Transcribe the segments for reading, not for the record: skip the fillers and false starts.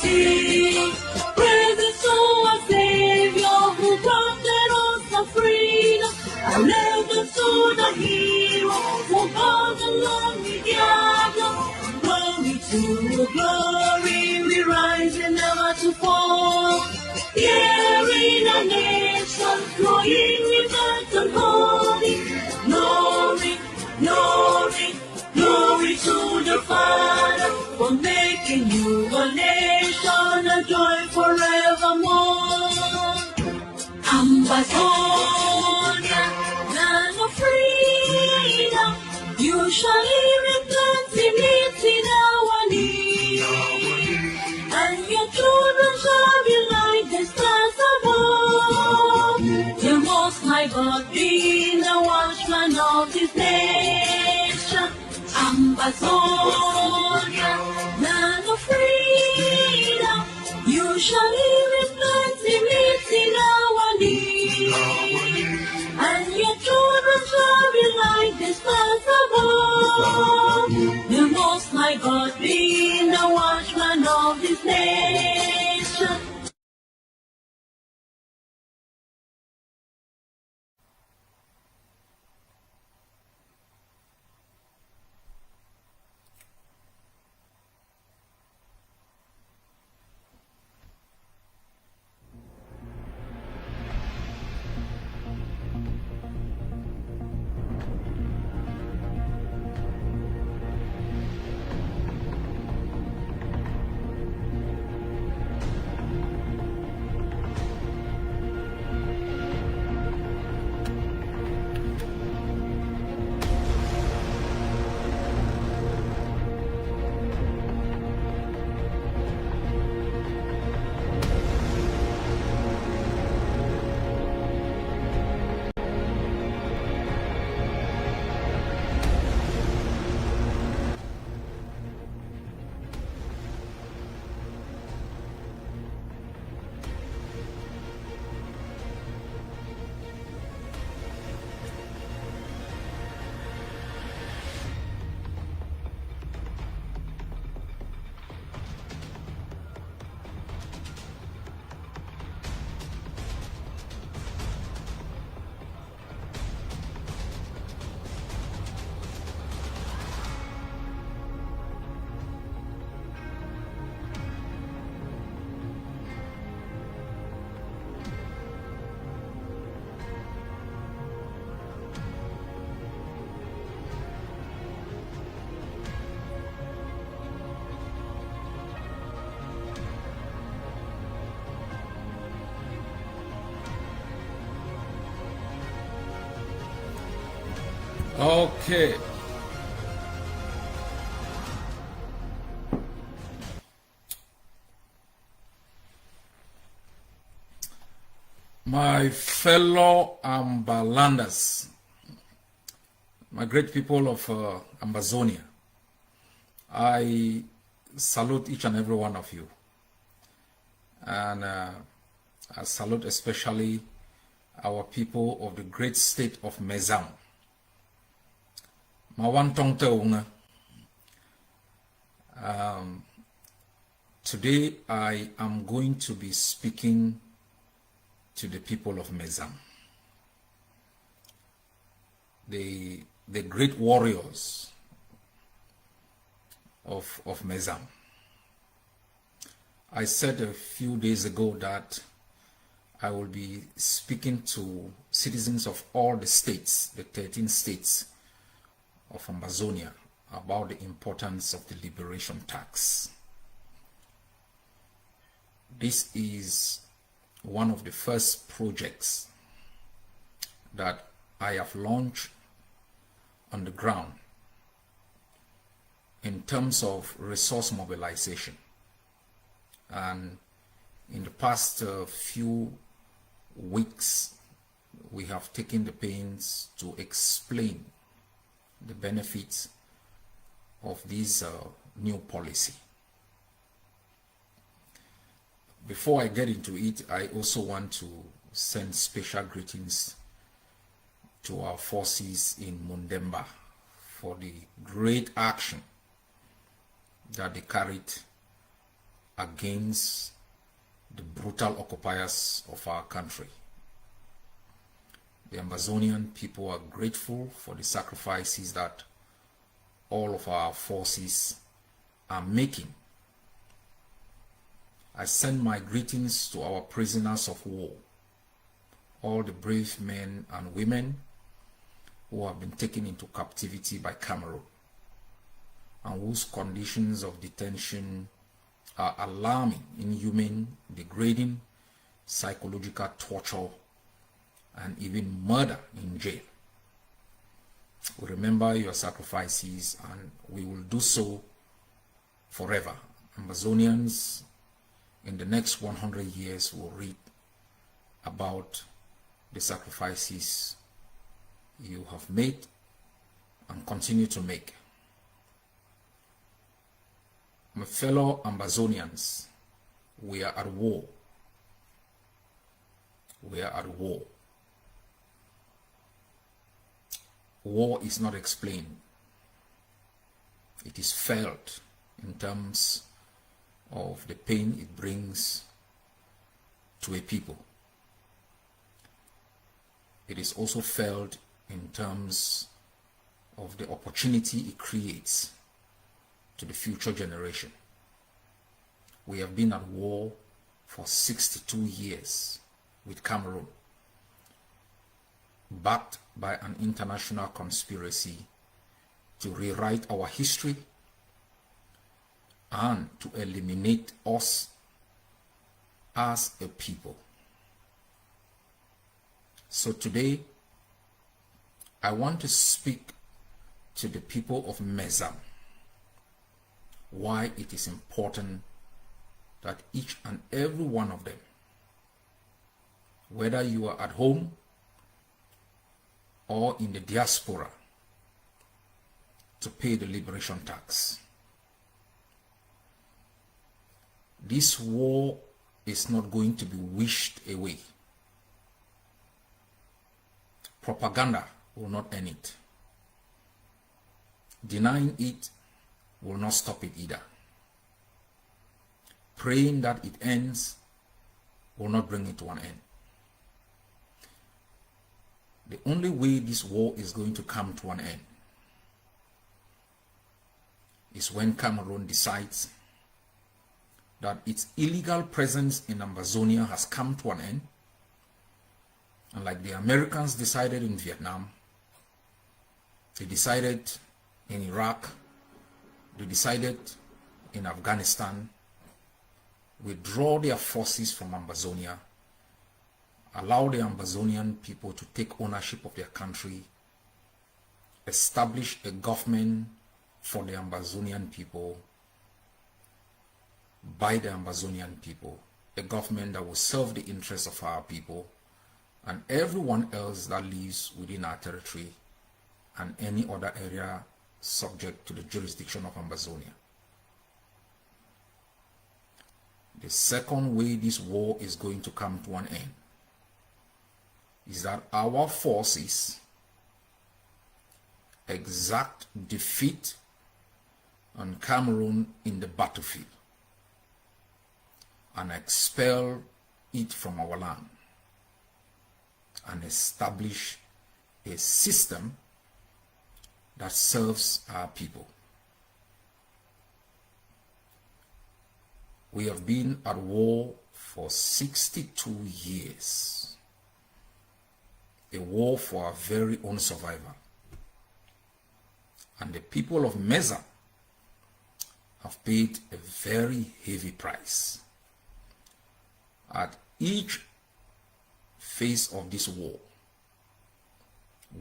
liberty. Praise to our Savior who granted us the freedom. Allegiance to the hero who brought along the gather. Glory to glory, we rise and never to fall. Here in a nation, flowing rivers and holy. Glory, glory, glory to the Father for making you a nation, a joy forevermore. Ambazonia, land of freedom, you shall live in plenty in our need, and your children shall be like the stars above. The Most High God being the watchman of this nation. Ambazonia, land of freedom, you shall live in plenty in our need, and your children shall be like the stars above. The Most High God being the watchman of this nation. Okay. My fellow Ambalanders, my great people of Ambazonia, I salute each and every one of you. And I salute especially our people of the great state of Mezam. Today I am going to be speaking to the people of Mezam, the great warriors of Mezam. I said a few days ago that I will be speaking to citizens of all the states, the 13 states of Ambazonia, about the importance of the liberation tax. This is one of the first projects that I have launched on the ground in terms of resource mobilization. And in the past few weeks, we have taken the pains to explain the benefits of this new policy. Before I get into it, I also want to send special greetings to our forces in Mundemba for the great action that they carried against the brutal occupiers of our country. The Ambazonian people are grateful for the sacrifices that all of our forces are making. I send my greetings to our prisoners of war, all the brave men and women who have been taken into captivity by Cameroon and whose conditions of detention are alarming, inhumane, degrading, psychological torture, and even murder in jail. We remember your sacrifices, and we will do so forever. Ambazonians in the next 100 years will read about the sacrifices you have made and continue to make. My fellow Ambazonians, we are at war. We are at war. War is not explained. It is felt in terms of the pain it brings to a people. It is also felt in terms of the opportunity it creates to the future generation. We have been at war for 62 years with Cameroon, backed by an international conspiracy to rewrite our history and to eliminate us as a people. So today, I want to speak to the people of Mezam, why it is important that each and every one of them, whether you are at home or in the diaspora, to pay the liberation tax. This war is not going to be wished away. Propaganda will not end it. Denying it will not stop it either. Praying that it ends will not bring it to an end. The only way this war is going to come to an end is when Cameroon decides that its illegal presence in Ambazonia has come to an end, and like the Americans decided in Vietnam, they decided in Iraq, they decided in Afghanistan, withdraw their forces from Ambazonia, allow the Ambazonian people to take ownership of their country, establish a government for the Ambazonian people, by the Ambazonian people, a government that will serve the interests of our people and everyone else that lives within our territory and any other area subject to the jurisdiction of Ambazonia. The second way this war is going to come to an end is that our forces exact defeat on Cameroon in the battlefield and expel it from our land and establish a system that serves our people. We have been at war for 62 years, a war for our very own survival. And the people of Mezam have paid a very heavy price. At each phase of this war,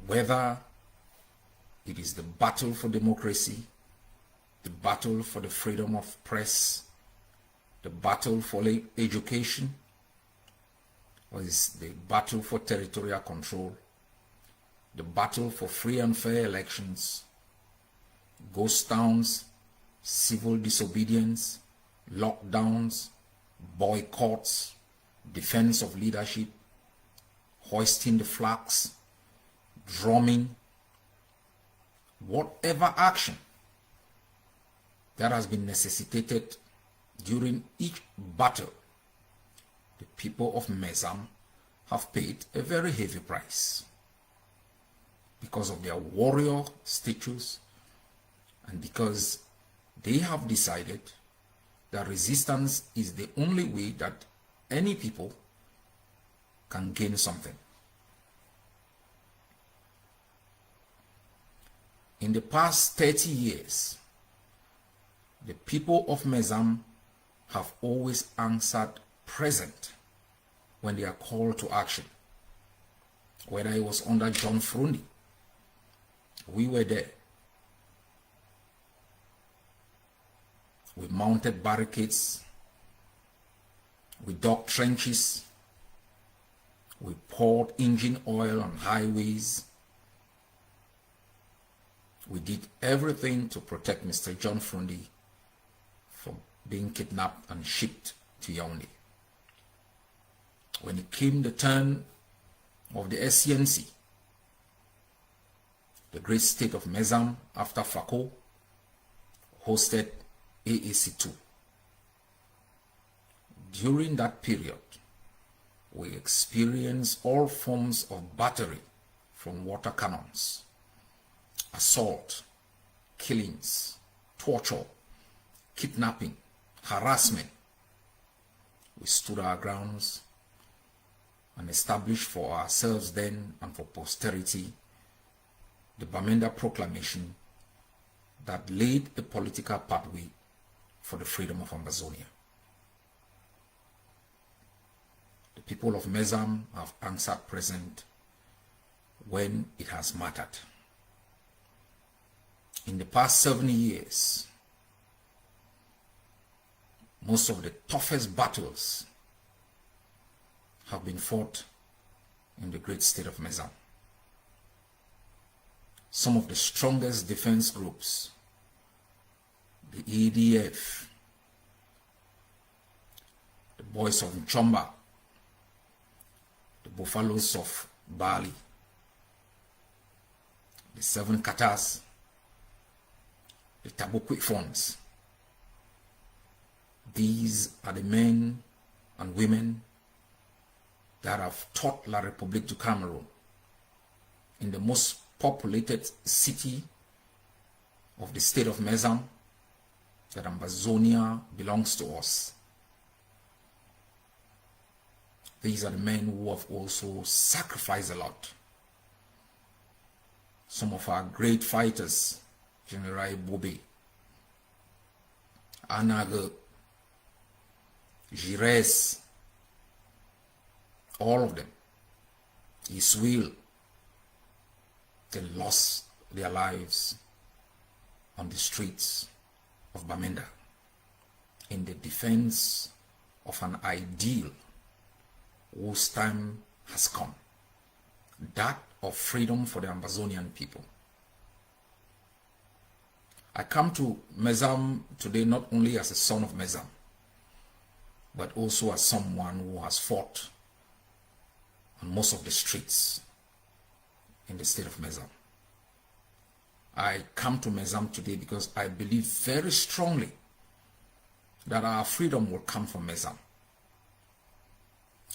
whether it is the battle for democracy, the battle for the freedom of press, the battle for education, or is the battle for territorial control, the battle for free and fair elections, ghost towns, civil disobedience, lockdowns, boycotts, defense of leadership, hoisting the flags, drumming, whatever action that has been necessitated during each battle, the people of Mezam have paid a very heavy price because of their warrior status and because they have decided that resistance is the only way that any people can gain something. In the past 30 years, the people of Mezam have always answered present when they are called to action. Whether it was under John Frundi, we were there. We mounted barricades, we dug trenches, we poured engine oil on highways. We did everything to protect Mr. John Frundi from being kidnapped and shipped to Yaoundé. When it came the turn of the SCNC, the great state of Mezam after Fako hosted AAC2. During that period, we experienced all forms of battery, from water cannons, assault, killings, torture, kidnapping, harassment. We stood our grounds and established for ourselves then and for posterity the Bamenda Proclamation that laid a political pathway for the freedom of Ambazonia. The people of Mezam have answered present when it has mattered. In the past 70 years, most of the toughest battles have been fought in the great state of Mezam. Some of the strongest defense groups, the EDF, the Boys of Nchomba, the Buffaloes of Bali, the Seven Katas, the Tabokwik Funds. These are the men and women that have taught La République du Cameroon in the most populated city of the state of Mezam, that Ambazonia belongs to us. These are the men who have also sacrificed a lot. Some of our great fighters, General Bobe, Anage, Gires, all of them, Iswil, they lost their lives on the streets of Bamenda in the defense of an ideal whose time has come, that of freedom for the Ambazonian people. I come to Mezam today not only as a son of Mezam, but also as someone who has fought on most of the streets in the state of Mezam. I come to Mezam today because I believe very strongly that our freedom will come from Mezam.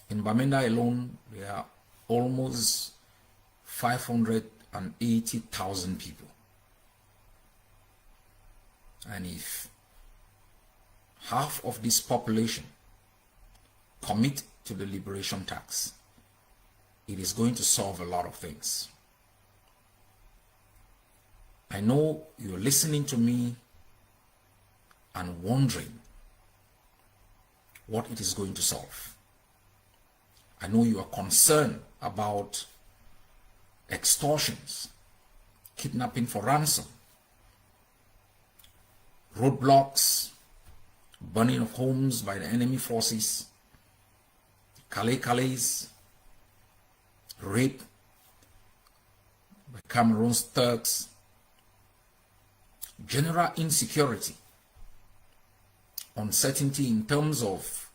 In Bamenda alone, there are almost 580,000 people. And if half of this population commit to the liberation tax, it is going to solve a lot of things. I know you're listening to me and wondering what it is going to solve. I know you are concerned about extortions, kidnapping for ransom, roadblocks, burning of homes by the enemy forces, Calais, rape by Cameroon's thugs, general insecurity, uncertainty in terms of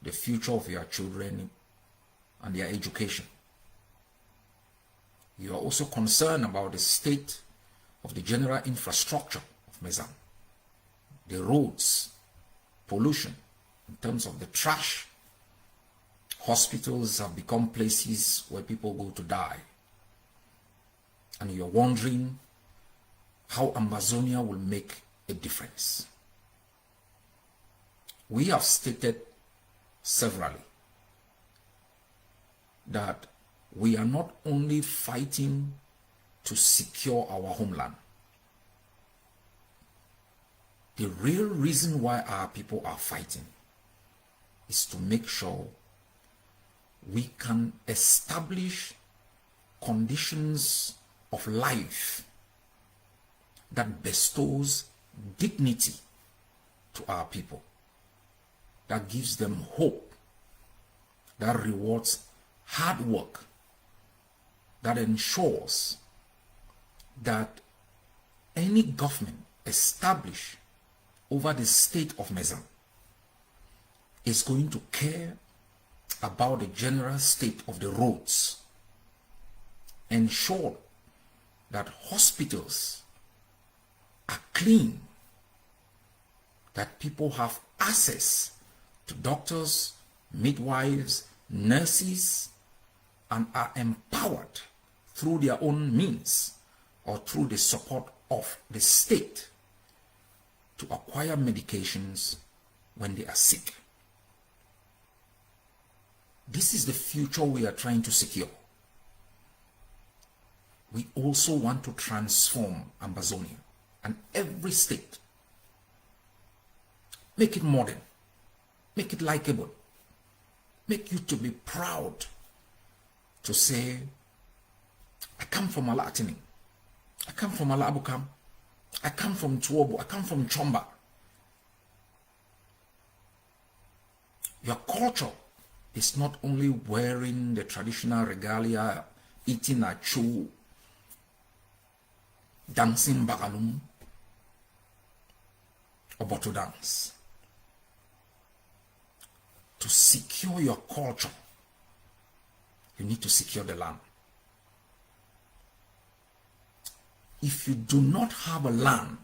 the future of your children and their education. You are also concerned about the state of the general infrastructure of Mezam, the roads, pollution, in terms of the trash. Hospitals have become places where people go to die. And you're wondering how Amazonia will make a difference. We have stated severally that we are not only fighting to secure our homeland. The real reason why our people are fighting is to make sure we can establish conditions of life that bestows dignity to our people, that gives them hope, that rewards hard work, that ensures that any government established over the state of Mezam is going to care about the general state of the roads, ensure that hospitals are clean, that people have access to doctors, midwives, nurses, and are empowered through their own means or through the support of the state to acquire medications when they are sick. This is the future we are trying to secure. We also want to transform Amazonia and every state. Make it modern. Make it likable. Make you to be proud to say, I come from Alatini. I come from Alabukam. I come from Tuobo. I come from Chomba. Your culture is not only wearing the traditional regalia, eating a chew, dancing bagalum, or bottle dance. To secure your culture, you need to secure the land. If you do not have a land,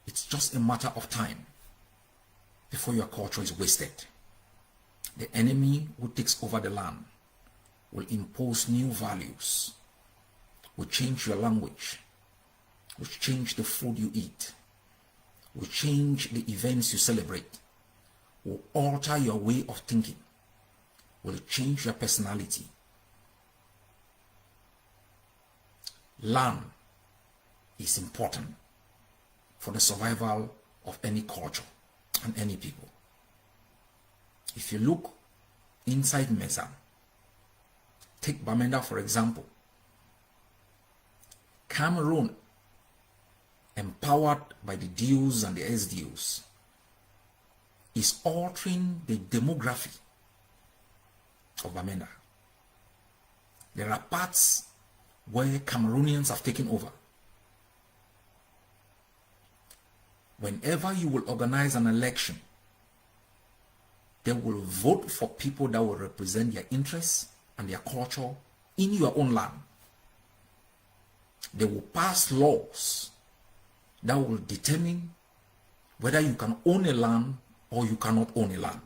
it's just a matter of time before your culture is wasted. The enemy who takes over the land will impose new values, will change your language, will change the food you eat, will change the events you celebrate, will alter your way of thinking, will change your personality. Land is important for the survival of any culture and any people. If you look inside Mezam, take Bamenda for example. Cameroon, empowered by the DUs and the SDUs, is altering the demography of Bamenda. There are parts where Cameroonians have taken over. Whenever you will organize an election, they will vote for people that will represent their interests and their culture in your own land. They will pass laws that will determine whether you can own a land or you cannot own a land.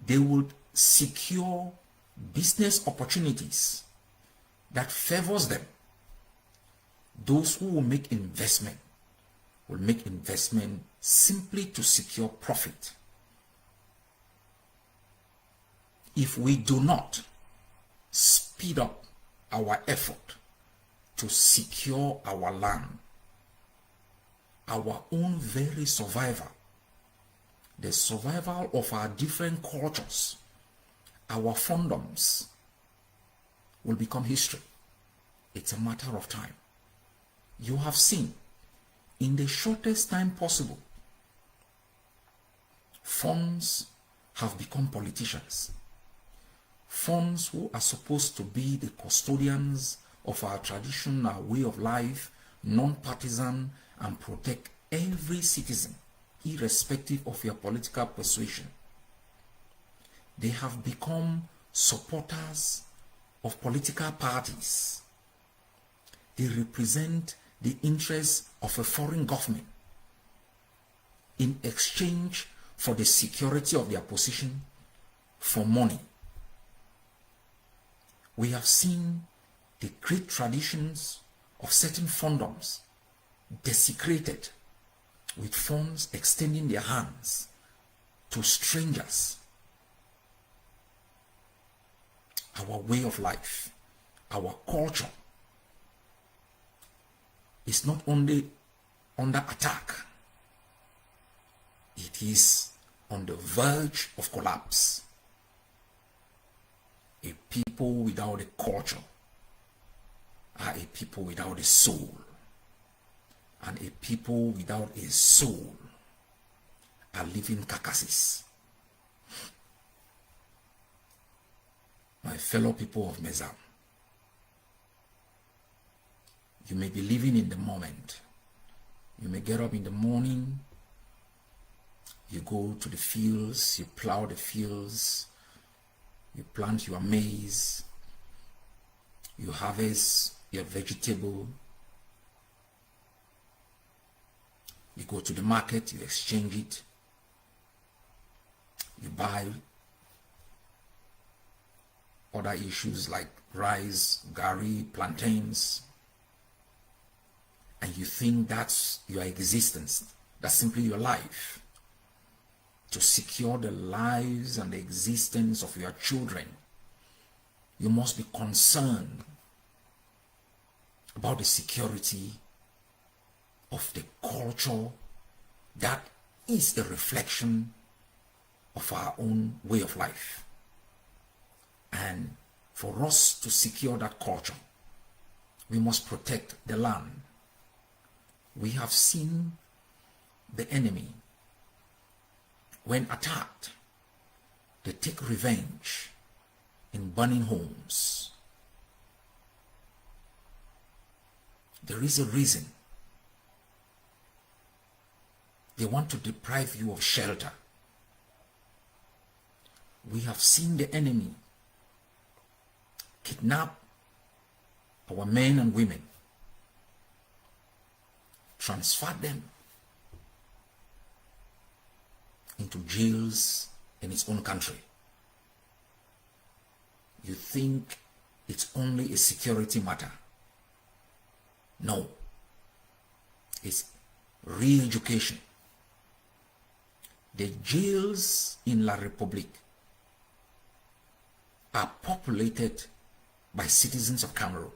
They will secure business opportunities that favors them. Those who will make investment will make investment simply to secure profit. If we do not speed up our effort to secure our land, our own very survival, the survival of our different cultures, our fandoms will become history. It's a matter of time. You have seen, in the shortest time possible, funds have become politicians. Funds who are supposed to be the custodians of our tradition, our way of life, non-partisan, and protect every citizen, irrespective of your political persuasion. They have become supporters of political parties. They represent the interests of a foreign government in exchange for the security of their position, for money. We have seen the great traditions of certain fondoms desecrated, with funds extending their hands to strangers. Our way of life, our culture is not only under attack, it is on the verge of collapse. A people without a culture are a people without a soul, and a people without a soul are living carcasses. My fellow people of Mezam, you may be living in the moment. You may get up in the morning, you go to the fields, you plow the fields, you plant your maize, you harvest your vegetable, you go to the market, you exchange it, you buy other issues like rice, gari, plantains, and you think that's your existence, that's simply your life. To secure the lives and the existence of your children, you must be concerned about the security of the culture that is a reflection of our own way of life. And for us to secure that culture, we must protect the land. We have seen the enemy, when attacked, they take revenge in burning homes. There is a reason. They want to deprive you of shelter. We have seen the enemy kidnap our men and women, transfer them into jails in its own country. You think it's only a security matter. No, it's re-education. The jails in La République are populated by citizens of Cameroon.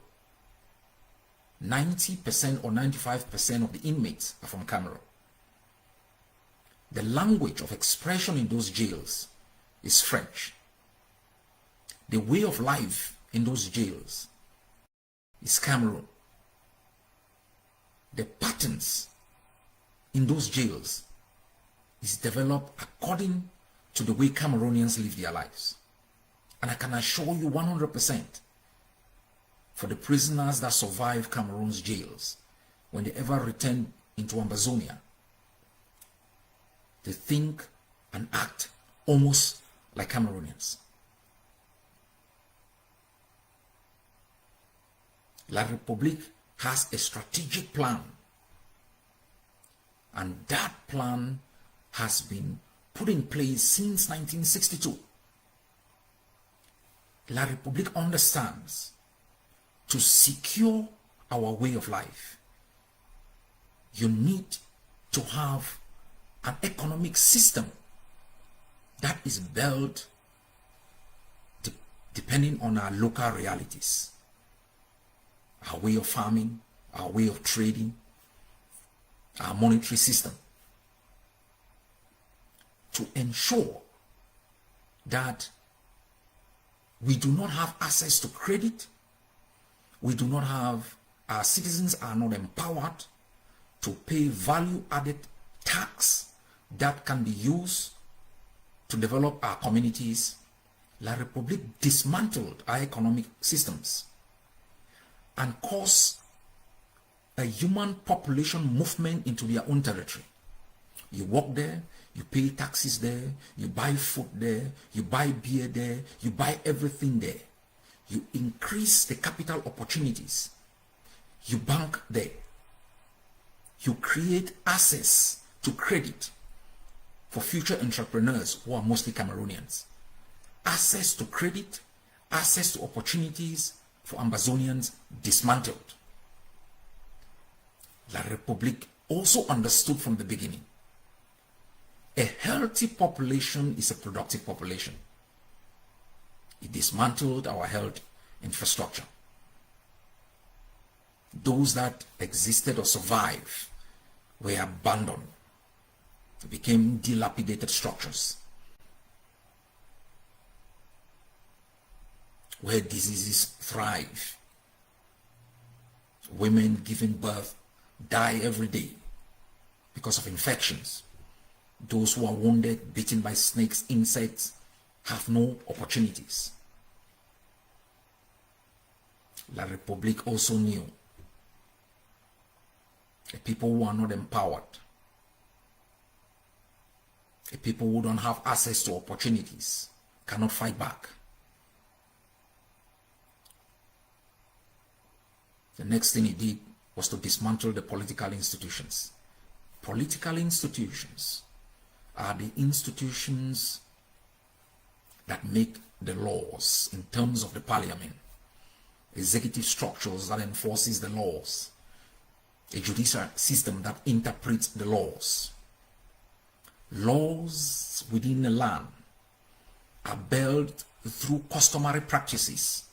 90% or 95% of the inmates are from Cameroon. The language of expression in those jails is French. The way of life in those jails is Cameroon. The patterns in those jails is developed according to the way Cameroonians live their lives. And I can assure you 100%, for the prisoners that survive Cameroon's jails, when they ever return into Amazonia, they think and act almost like Cameroonians. La République has a strategic plan, and that plan has been put in place since 1962. La République understands, to secure our way of life, you need to have an economic system that is built depending on our local realities, our way of farming, our way of trading, our monetary system, to ensure that we do not have access to credit, our citizens are not empowered to pay value-added tax that can be used to develop our communities. La République dismantled our economic systems and caused a human population movement into their own territory. You walk there, you pay taxes there, you buy food there, you buy beer there, you buy everything there. You increase the capital opportunities. You bank there. You create access to credit for future entrepreneurs who are mostly Cameroonians. Access to credit, access to opportunities for Ambazonians dismantled. La République also understood from the beginning, a healthy population is a productive population. It dismantled our health infrastructure. Those that existed or survived were abandoned. They became dilapidated structures where diseases thrive. Women giving birth die every day because of infections. Those who are wounded, bitten by snakes, insects, have no opportunities. La République also knew the people who are not empowered, the people who don't have access to opportunities, cannot fight back. The next thing he did was to dismantle the political institutions. Political institutions are the institutions that make the laws in terms of the parliament, executive structures that enforces the laws, a judicial system that interprets the laws. Laws within a land are built through customary practices.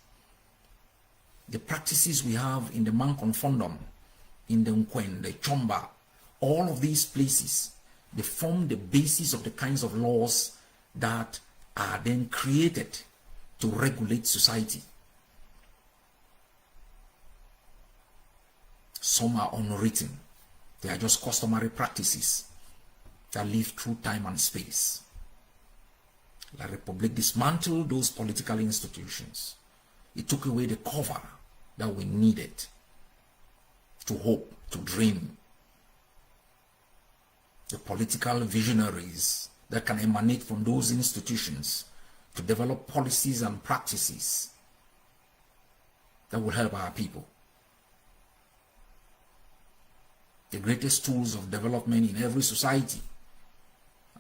The practices we have in the Mankonfondom, in the Nkwen, the Chomba, all of these places, they form the basis of the kinds of laws that are then created to regulate society. Some are unwritten. They are just customary practices that live through time and space. La République dismantled those political institutions. It took away the cover that we needed to hope, to dream. The political visionaries that can emanate from those institutions to develop policies and practices that will help our people. The greatest tools of development in every society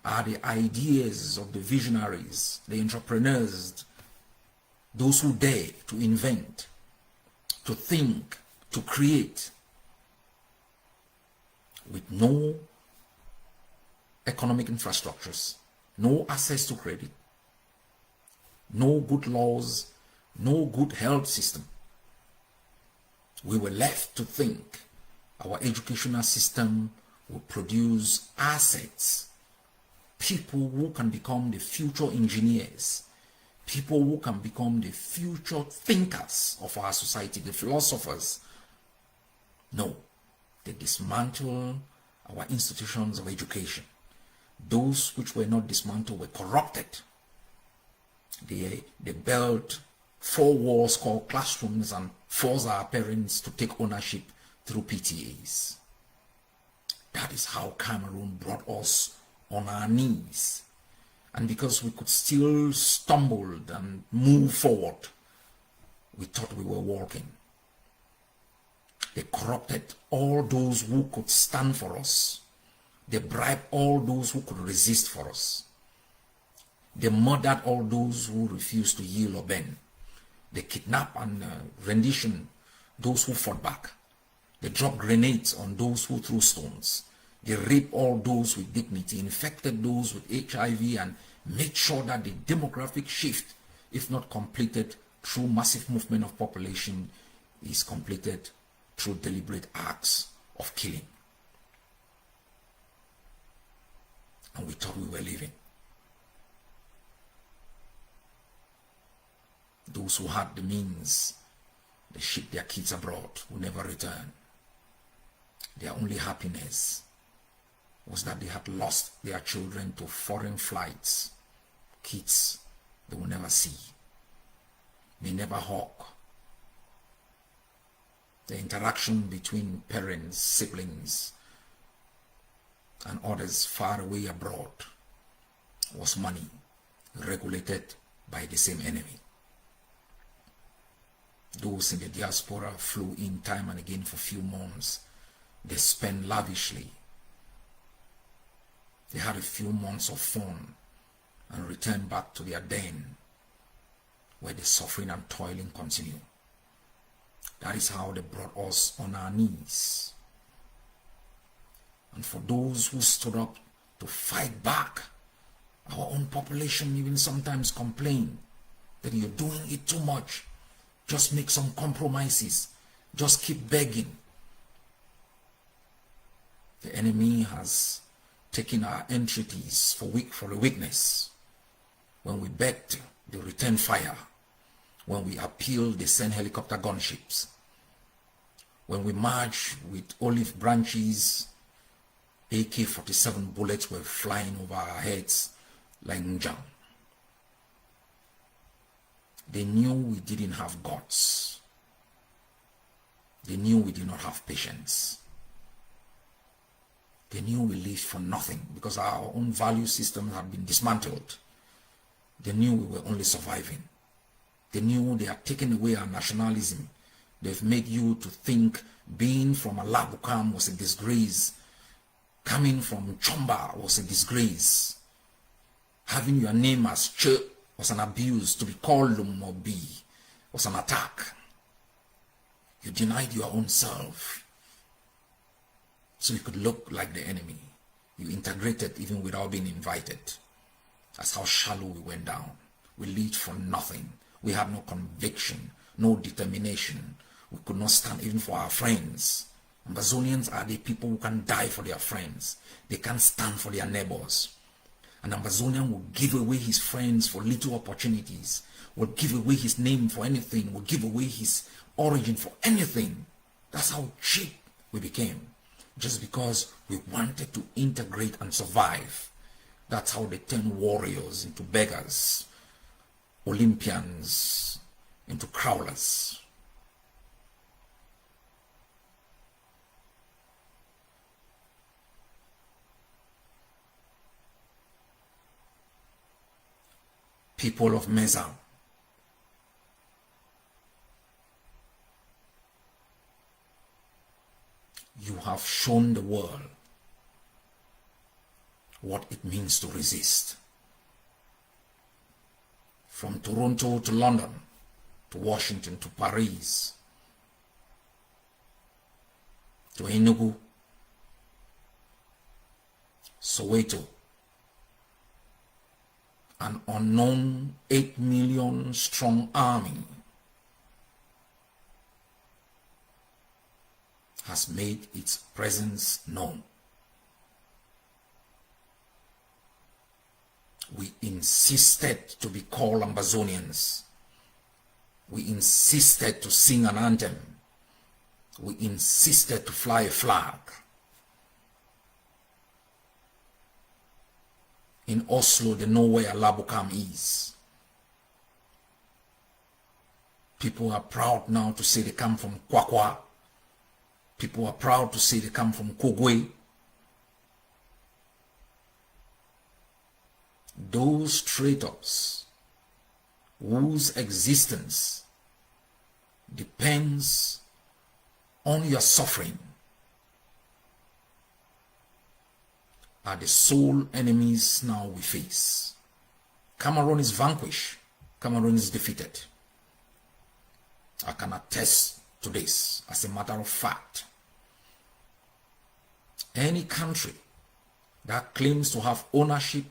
are the ideas of the visionaries, the entrepreneurs, those who dare to invent, to think, to create, with no economic infrastructures, no access to credit, no good laws, no good health system. We were left to think our educational system will produce assets, people who can become the future engineers, people who can become the future thinkers of our society, the philosophers. No, they dismantle our institutions of education. Those which were not dismantled were corrupted. They built 4 walls called classrooms and forced our parents to take ownership through PTAs. That is how Cameroon brought us on our knees. And because we could still stumble and move forward, we thought we were walking. They corrupted all those who could stand for us. They bribed all those who could resist for us. They murdered all those who refused to yield or bend. They kidnapped and rendition those who fought back. They dropped grenades on those who threw stones. They raped all those with dignity, infected those with HIV, and made sure that the demographic shift, if not completed through massive movement of population, is completed through deliberate acts of killing. And we thought we were living. Those who had the means, they shipped their kids abroad, who never returned. Their only happiness was that they had lost their children to foreign flights, kids they will never see, they never hug. The interaction between parents, siblings, and others far away abroad was money, regulated by the same enemy. Those in the diaspora flew in time and again for few months. They spent lavishly. They had a few months of fun and returned back to their den where the suffering and toiling continue. That is how they brought us on our knees. And for those who stood up to fight back, our own population even sometimes complain that you're doing it too much. Just make some compromises. Just keep begging. The enemy has taken our entreaties for a weakness. When we begged, they return fire. When we appeal, they send helicopter gunships. When we march with olive branches, AK-47 bullets were flying over our heads like Mezam. They knew we didn't have guts. They knew we did not have patience. They knew we lived for nothing because our own value system had been dismantled. They knew we were only surviving. They knew they had taken away our nationalism. They've made you to think being from Alabukam was a disgrace. Coming from Chomba was a disgrace. Having your name as Che was an abuse. To be called Lumobi was an attack. You denied your own self so you could look like the enemy. You integrated even without being invited. That's how shallow we went down. We lived for nothing. We had no conviction, no determination. We could not stand even for our friends. Ambazonians are the people who can die for their friends. They can't stand for their neighbors. An Ambazonian will give away his friends for little opportunities, will give away his name for anything, will give away his origin for anything. That's how cheap we became, just because we wanted to integrate and survive. That's how they turned warriors into beggars, Olympians into crawlers. People of Mezam, you have shown the world what it means to resist. From Toronto to London, to Washington, to Paris, to Enugu, Soweto, an unknown 8 million strong army has made its presence known. We insisted to be called Ambazonians. We insisted to sing an anthem. We insisted to fly a flag. In Oslo, they know where Alabukam is. People are proud now to say they come from Kwakwa. People are proud to say they come from Kogwe. Those traitors whose existence depends on your suffering are the sole enemies now we face. Cameroon is vanquished. Cameroon is defeated. I can attest to this as a matter of fact. Any country that claims to have ownership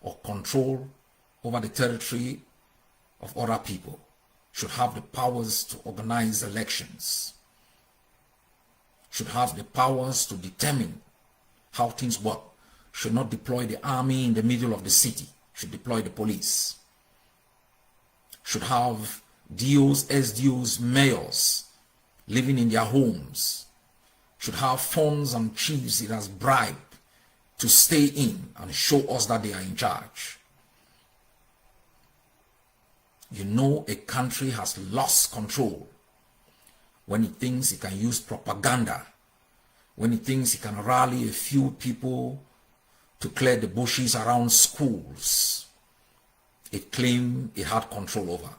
or control over the territory of other people should have the powers to organize elections, should have the powers to determine how things work, should not deploy the army in the middle of the city, should deploy the police, should have DOs, SDOs, mayors living in their homes, should have funds and chiefs it has bribed to stay in and show us that they are in charge. You know a country has lost control when it thinks it can use propaganda, when it thinks it can rally a few people to clear the bushes around schools it claimed it had control over.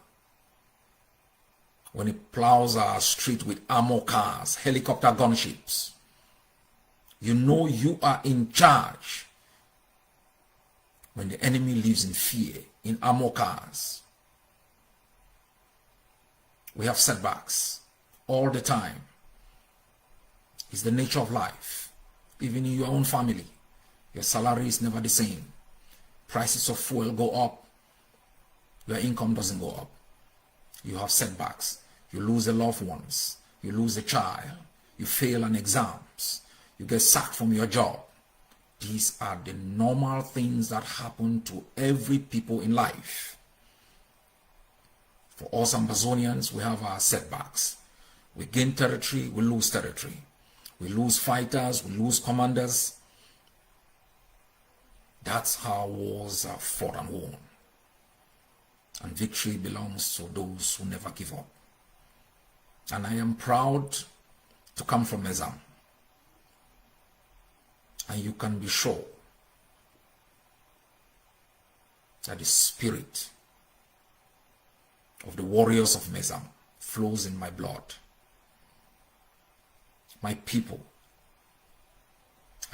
When it plows our street with armor cars, helicopter gunships, you know you are in charge when the enemy lives in fear, in armor cars. We have setbacks all the time. It's the nature of life. Even in your own family, your salary is never the same. Prices of fuel go up. Your income doesn't go up. You have setbacks. You lose a loved ones. You lose a child. You fail on exams. You get sacked from your job. These are the normal things that happen to every people in life. For us Amazonians, we have our setbacks. We gain territory, we lose territory. We lose fighters, we lose commanders. That's how wars are fought and won. And victory belongs to those who never give up. And I am proud to come from Mezam. And you can be sure that the spirit of the warriors of Mezam flows in my blood. My people,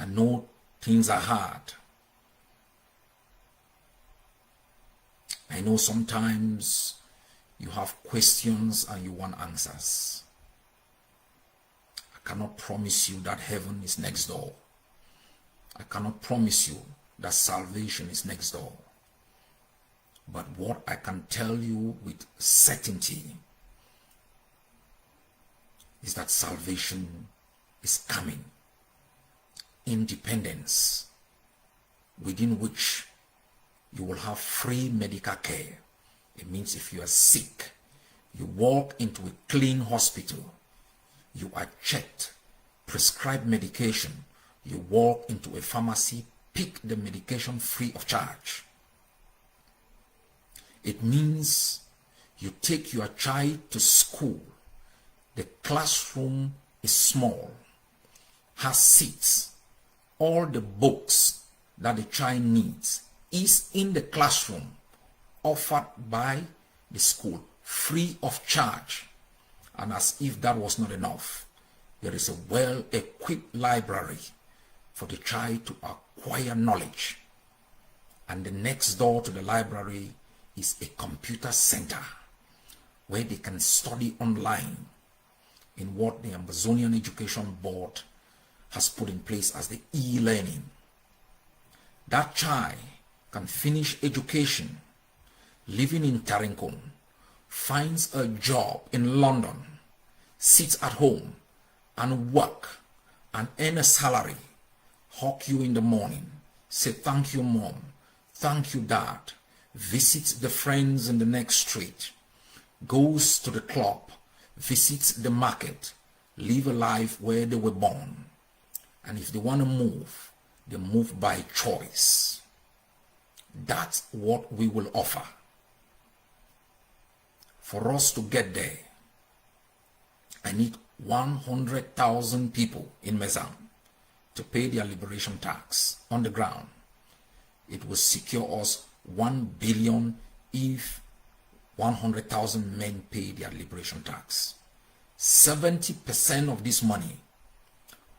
I know things are hard. I know sometimes you have questions and you want answers. I cannot promise you that heaven is next door. I cannot promise you that salvation is next door. But what I can tell you with certainty is that salvation is coming. Independence, within which you will have free medical care. It means if you are sick, you walk into a clean hospital, you are checked, prescribed medication, you walk into a pharmacy, pick the medication free of charge. It means you take your child to school. The classroom is small, has seats. All the books that the child needs is in the classroom, offered by the school, free of charge. And as if that was not enough, there is a well-equipped library for the child to acquire knowledge. And the next door to the library is a computer center where they can study online in what the Amazonian Education Board has put in place as the e-learning. That child can finish education, living in Tarinkon, finds a job in London, sits at home and work and earn a salary, hug you in the morning, say thank you mom, thank you dad, visits the friends in the next street, goes to the club, visits the market, live a life where they were born. And if they want to move, they move by choice. That's what we will offer. For us to get there, I need 100,000 people in Mezam to pay their liberation tax on the ground. It will secure us 1 billion if 100,000 men pay their liberation tax. 70% of this money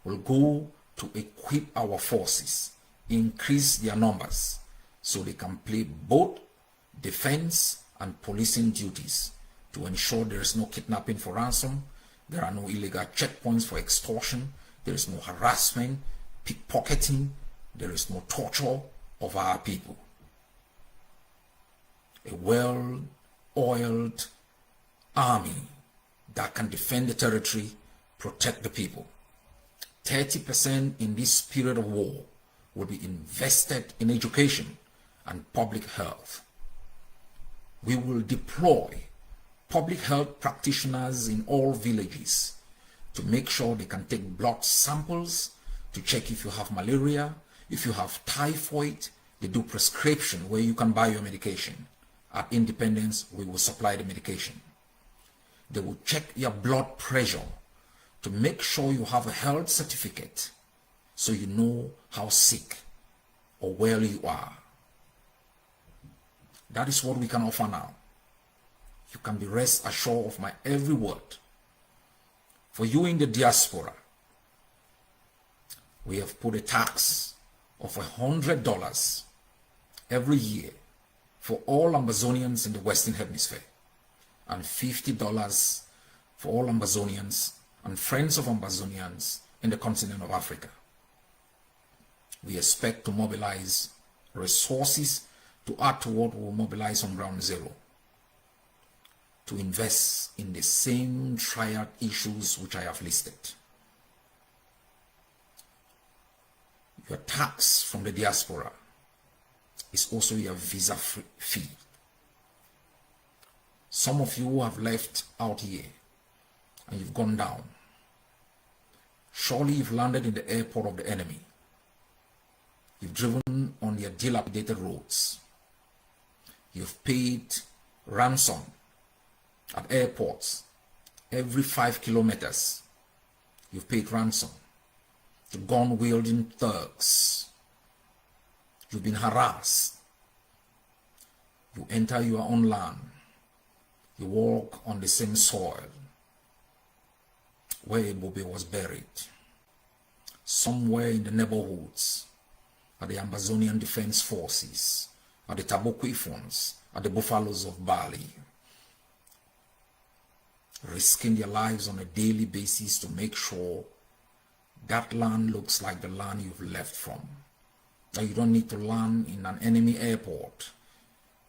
will go to equip our forces, increase their numbers, so they can play both defense and policing duties to ensure there is no kidnapping for ransom, there are no illegal checkpoints for extortion, there is no harassment, pickpocketing, there is no torture of our people. A well-oiled army that can defend the territory, protect the people. 30% in this period of war will be invested in education and public health. We will deploy public health practitioners in all villages to make sure they can take blood samples to check if you have malaria, if you have typhoid. They do prescription where you can buy your medication. At Independence, we will supply the medication. They will check your blood pressure to make sure you have a health certificate so you know how sick or well you are. That is what we can offer now. You can be rest assured of my every word. For you in the diaspora, we have put a tax of $100 every year for all Amazonians in the Western Hemisphere, and $50 for all Amazonians and friends of Amazonians in the continent of Africa. We expect to mobilize resources to add to what we will mobilize on Ground Zero, to invest in the same triad issues which I have listed. Your tax from the diaspora is also your visa fee. Some of you have left out here and you've gone down. Surely you've landed in the airport of the enemy. You've driven on their dilapidated roads. You've paid ransom at airports every 5 kilometers. You've paid ransom to gun-wielding thugs. You've been harassed. You enter your own land. You walk on the same soil where Ebobe was buried. Somewhere in the neighborhoods are the Amazonian Defense Forces, are the Tabokwifons, are the Buffaloes of Bali, risking their lives on a daily basis to make sure that land looks like the land you've left from. That you don't need to land in an enemy airport.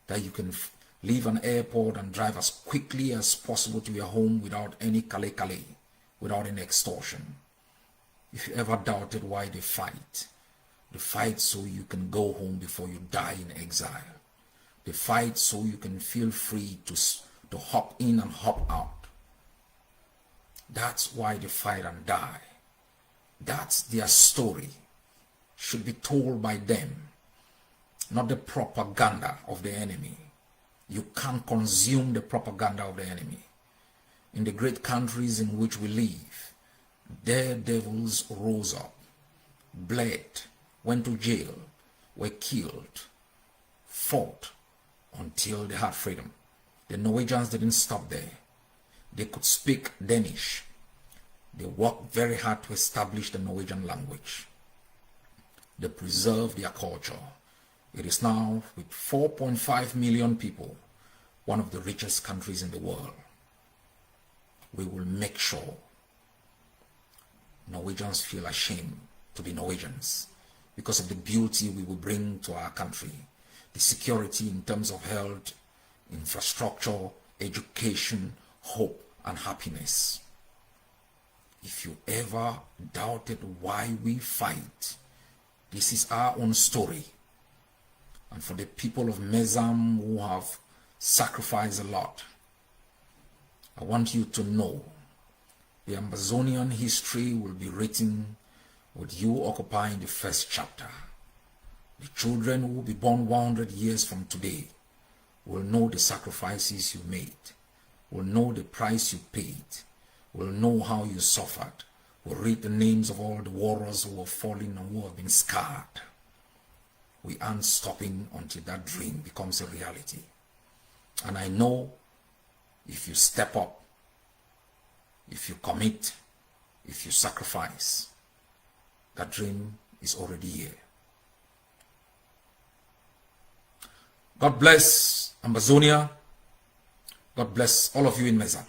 That you can leave an airport and drive as quickly as possible to your home without any kale, without any extortion. If you ever doubted why they fight so you can go home before you die in exile. They fight so you can feel free to hop in and hop out. That's why they fight and die. That's their story. Should be told by them, not the propaganda of the enemy. You can't consume the propaganda of the enemy. In the great countries in which we live, daredevils rose up, bled, went to jail, were killed, fought until they had freedom. The Norwegians didn't stop there. They could speak Danish. They worked very hard to establish the Norwegian language. They preserved their culture. It is now, with 4.5 million people, one of the richest countries in the world. We will make sure Norwegians feel ashamed to be Norwegians because of the beauty we will bring to our country, the security in terms of health, infrastructure, education, hope, and happiness. If you ever doubted why we fight, this is our own story. And for the people of Mezam who have sacrificed a lot, I want you to know the Amazonian history will be written with you occupying the first chapter. The children who will be born 100 years from today will know the sacrifices you made, will know the price you paid, will know how you suffered, will read the names of all the warriors who have fallen and who have been scarred. We aren't stopping until that dream becomes a reality. And I know if you step up, if you commit, if you sacrifice, that dream is already here. God bless Amazonia. God bless all of you in Mezam.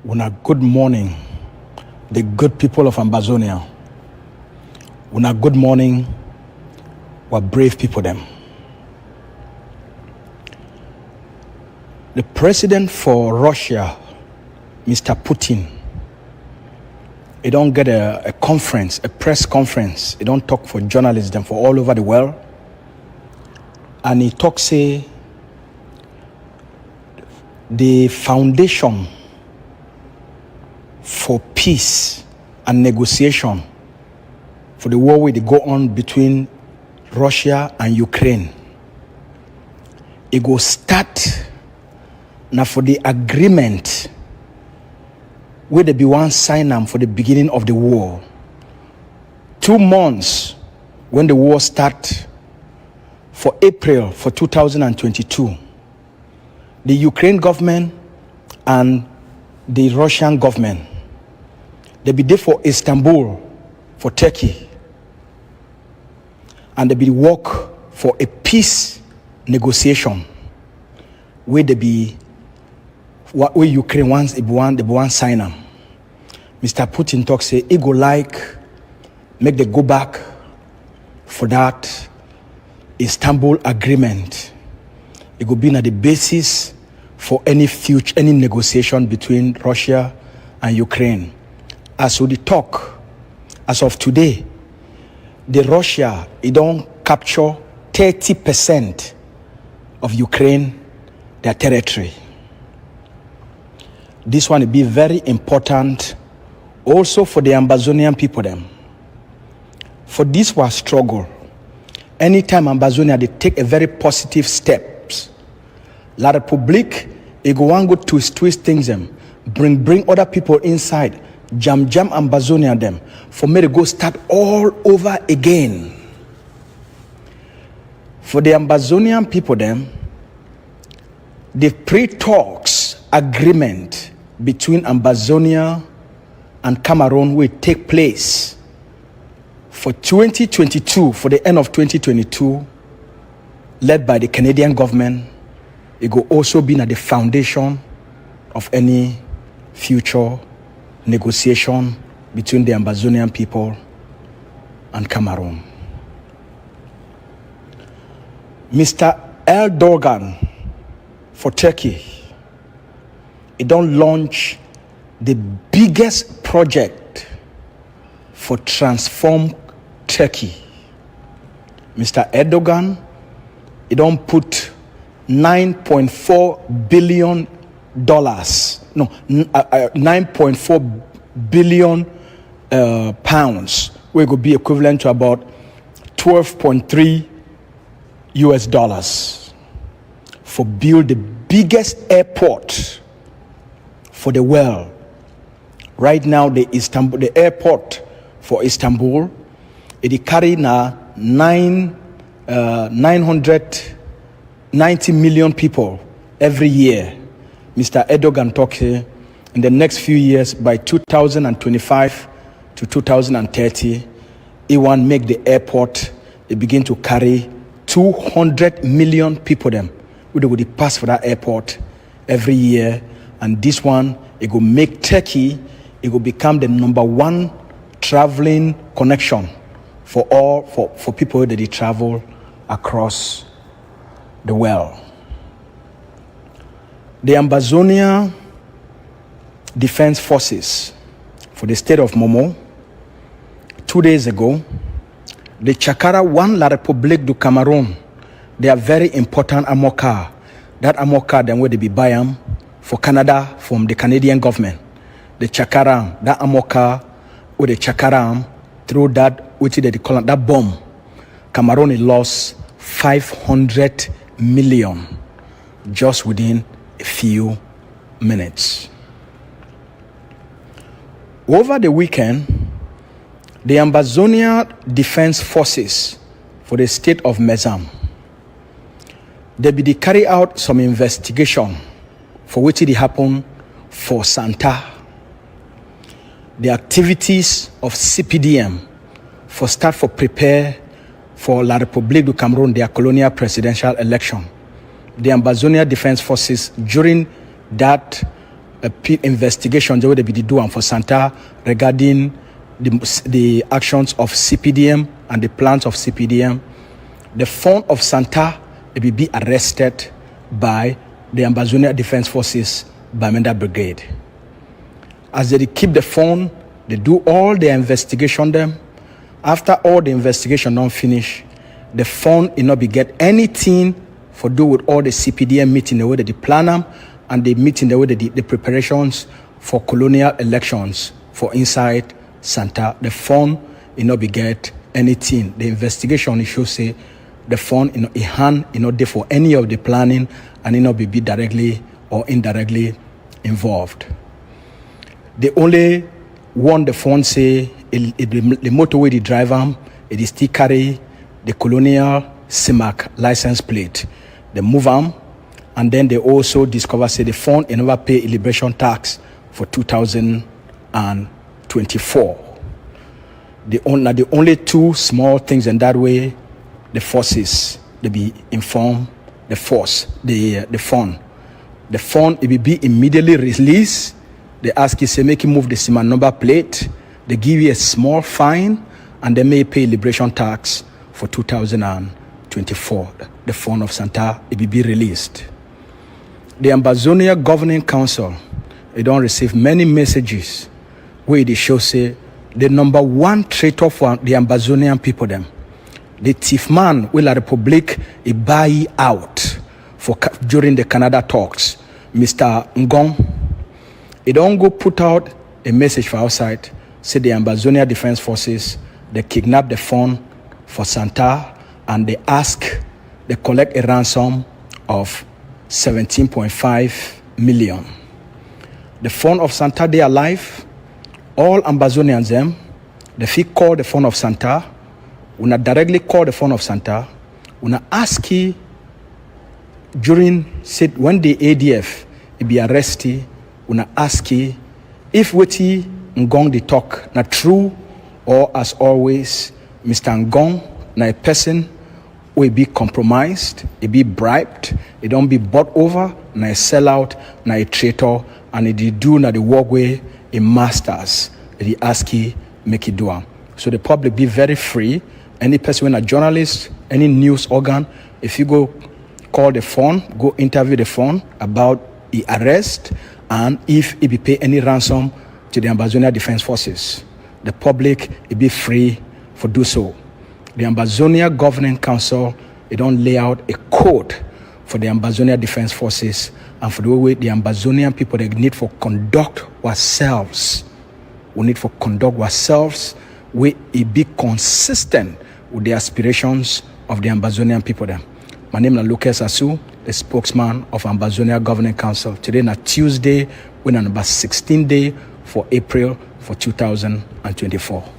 Una good morning, the good people of Ambazonia. Una good morning, our brave people them. The president for Russia, Mr. Putin, he don't get a conference, a press conference. He don't talk for journalists them for all over the world. And he talk say the foundation for peace and negotiation for the war that go on between Russia and Ukraine, it go start now for the agreement where they be one sign them for the beginning of the war. 2 months when the war start for April for 2022, the Ukraine government and the Russian government, they be there for Istanbul, for Turkey, and they be work for a peace negotiation where they be where Ukraine wants they want sign them. Mr. Putin talk say he go like make they go back for that Istanbul agreement. It will be na the basis for any negotiation between Russia and Ukraine. As we talk, as of today, the Russia it don't capture 30% of Ukraine, their territory. This one will be very important also for the Ambazonian people them. For this was struggle. Anytime Ambazonia they take a very positive steps, La Republique it go and go twist things them, bring other people inside, jam Ambazonia them, for me to go start all over again. For the Ambazonian people them, the pre-talks agreement between Ambazonia and Cameroon will take place for 2022, for the end of 2022, led by the Canadian government. It will also be at the foundation of any future negotiation between the Ambazonian people and Cameroon. Mr. Erdogan for Turkey, it don't launch the biggest project for transform Turkey. Mr. Erdogan, it don't put $9.4 billion, 9.4 billion pounds, which would be equivalent to about 12.3 US dollars, for build the biggest airport for the world. Right now, the airport for Istanbul, it carry now 990 million people every year. Mr. Erdogan talk here in the next few years, by 2025 to 2030, he want make the airport it begin to carry 200 million people them who they would pass for that airport every year. And this one, it will make Turkey, it will become the #1 traveling connection for people that they travel across the world. The Ambazonia Defense Forces for the state of Momo, 2 days ago, the Chakara won La République du Cameroun. They are very important armor car. That armor car then where they be buy them for Canada from the Canadian government. The Chakara, that armor car with the Chakara through that which they call that bomb, Cameroon lost 500 million just within a few minutes. Over the weekend, the Ambazonia Defense Forces for the state of Mezam, they be carry out some investigation for which it happened for Santa. The activities of CPDM for prepare for La République du Cameroun, their colonial presidential election. The Ambazonia Defense Forces during that investigation they will be doing for Santa regarding the actions of CPDM and the plans of CPDM. The phone of Santa will be arrested by the Ambazonia Defense Forces Bamenda Brigade. As they keep the phone, they do all the investigation them. After all the investigation don't finish, the phone will not be get anything for do with all the CPDM meeting the way that they plan them and the meeting the way that the preparations for colonial elections for inside Santa. The phone will not be get anything. The investigation should say the phone in hand there for any of the planning and not be directly or indirectly involved. The only one the phone say the motorway the driver it is still carry the colonial CIMAC license plate. They move on, and then they also discover say the phone never pay a liberation tax for 2024. The only two small things in that way the forces they be informed the force the phone it will be immediately released. They ask you say make you move the CIMAC number plate. They give you a small fine and they may pay liberation tax for 2024. The phone of Santa it will be released. The Ambazonia Governing Council they don't receive many messages where they show say the number one traitor for the Ambazonian people them. The thief man will la Republic a buy out for during the Canada talks. Mr. Ngong, it don't go put out a message for outside. Say the Ambazonia Defense Forces they kidnap the phone for Santa and they collect a ransom of 17.5 million. The phone of Santa they alive. All Ambazonians them they feel call the phone of Santa. Una directly call the phone of Santa. Una ask you during said when the ADF be arrested. Una ask you if weti Ngong the talk na true or as always Mr. Ngong na a person will be compromised, it be bribed, it don't be bought over, na a sellout, na a traitor, and it do na the walkway a masters. It ask you make it do. So the public be very free. Any person, when a journalist, any news organ, if you go call the phone, go interview the phone about the arrest and if it be pay any ransom to the Ambazonia Defense Forces, the public it be free for do so. The Ambazonia Governing Council it don't lay out a code for the Ambazonia Defense Forces and for the way the Ambazonian people they need for conduct ourselves. We need for conduct ourselves where it be consistent with the aspirations of the Ambazonian people there. My name is Lucas Asu, the spokesman of Ambazonia Governing Council. Today is Tuesday, we're on about 16th day for April for 2024.